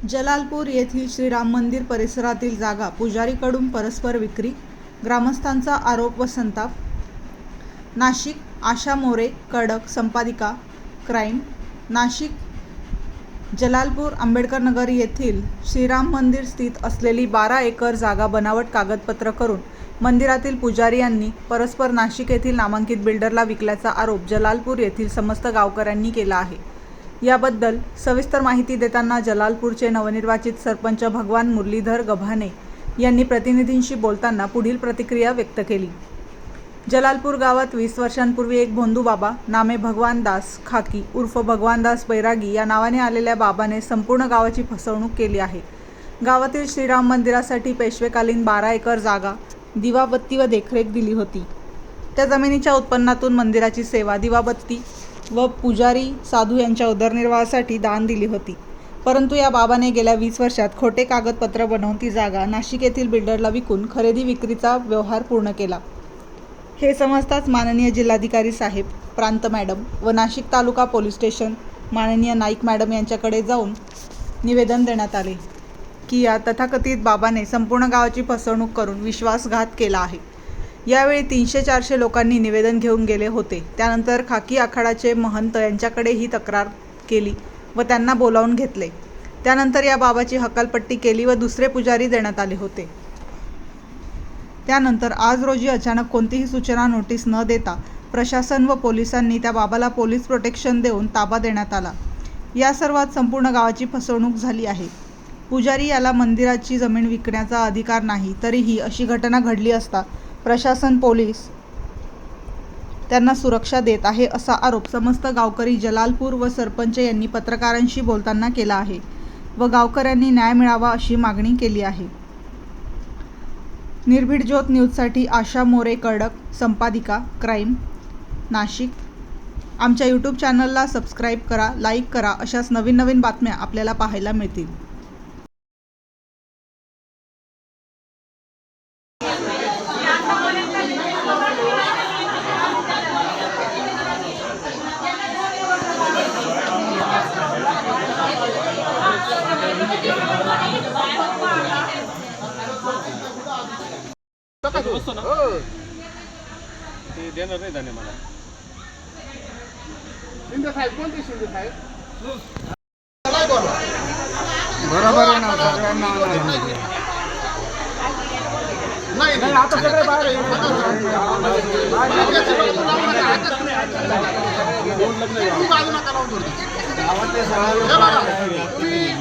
जलालपूर येथील श्रीराम मंदिर परिसरातील जागा पुजारीकडून परस्पर विक्री, ग्रामस्थांचा आरोप व संताप. नाशिक. आशा मोरे कडक, संपादिका क्राईम. नाशिक. जलालपूर आंबेडकर नगर येथील श्रीराम मंदिर स्थित असलेली 12 एकर जागा बनावट कागदपत्र करून मंदिरातील पुजारी यांनी परस्पर नाशिक येथील नामांकित बिल्डरला विकल्याचा आरोप जलालपूर येथील समस्त गावकऱ्यांनी केला आहे. याबद्दल सविस्तर माहिती देताना जलालपूरचे नवनिर्वाचित सरपंच भगवान मुरलीधर गव्हाणे यांनी प्रतिनिधींशी बोलताना पुढील प्रतिक्रिया व्यक्त केली. जलालपूर गावात 20 वर्षांपूर्वी एक भोंदू बाबा नामे भगवानदास खाकी उर्फ भगवानदास बैरागी या नावाने आलेल्या बाबाने संपूर्ण गावाची फसवणूक केली आहे. गावातील श्रीराम मंदिरासाठी पेशवेकालीन 12 एकर जागा दिवाबत्ती व देखरेख दिली होती. त्या जमिनीच्या उत्पन्नातून मंदिराची सेवा, दिवाबत्ती व पुजारी साधू यांच्या उदरनिर्वाहासाठी दान दिली होती. परंतु या बाबाने गेल्या 20 वर्षात खोटे कागदपत्र बनवून ती जागा नाशिक येथील बिल्डरला विकून खरेदी विक्रीचा व्यवहार पूर्ण केला. हे समजताच माननीय जिल्हाधिकारी साहेब, प्रांत मॅडम व नाशिक तालुका पोलीस स्टेशन माननीय नाईक मॅडम यांच्याकडे जाऊन निवेदन देण्यात आले की या तथाकथित बाबाने संपूर्ण गावाची फसवणूक करून विश्वासघात केला आहे. यावेळी 300-400 लोकांनी निवेदन घेऊन गेले होते. त्यानंतर खाकी आखाडाचे महंत यांच्याकडे ही तक्रार केली व त्यांना बोलावून घेतले. त्यानंतर या बाबाची हकालपट्टी केली व दुसरे पुजारी देण्यात आले होते. त्यानंतर आज रोजी अचानक कोणतीही सूचना, नोटीस न देता प्रशासन व पोलिसांनी त्या बाबाला पोलीस प्रोटेक्शन देऊन ताबा देण्यात आला. या सर्वात संपूर्ण गावाची फसवणूक झाली आहे. पुजारी याला मंदिराची जमीन विकण्याचा अधिकार नाही, तरीही अशी घटना घडली असता प्रशासन, पोलीस त्यांना सुरक्षा देत आहे असा आरोप समस्त गावकरी, जलालपूर व सरपंच यांनी पत्रकारांशी बोलताना केला आहे व गावकऱ्यांनी न्याय मिळावा अशी मागणी केली आहे. निर्भीड ज्योत न्यूजसाठी आशा मोरे कडक, संपादिका क्राईम. नाशिक. आमच्या यूट्यूब चॅनलला सबस्क्राईब करा, लाईक करा. अशाच नवीन बातम्या आपल्याला पाहायला मिळतील. ते देणार नाही त्याने मला. शिंदे साहेब कोणते शिंदे साहेब? बरोबर आहे ना, सगळ्यांना नाही आता सगळे बाहेर बाजू नका लावून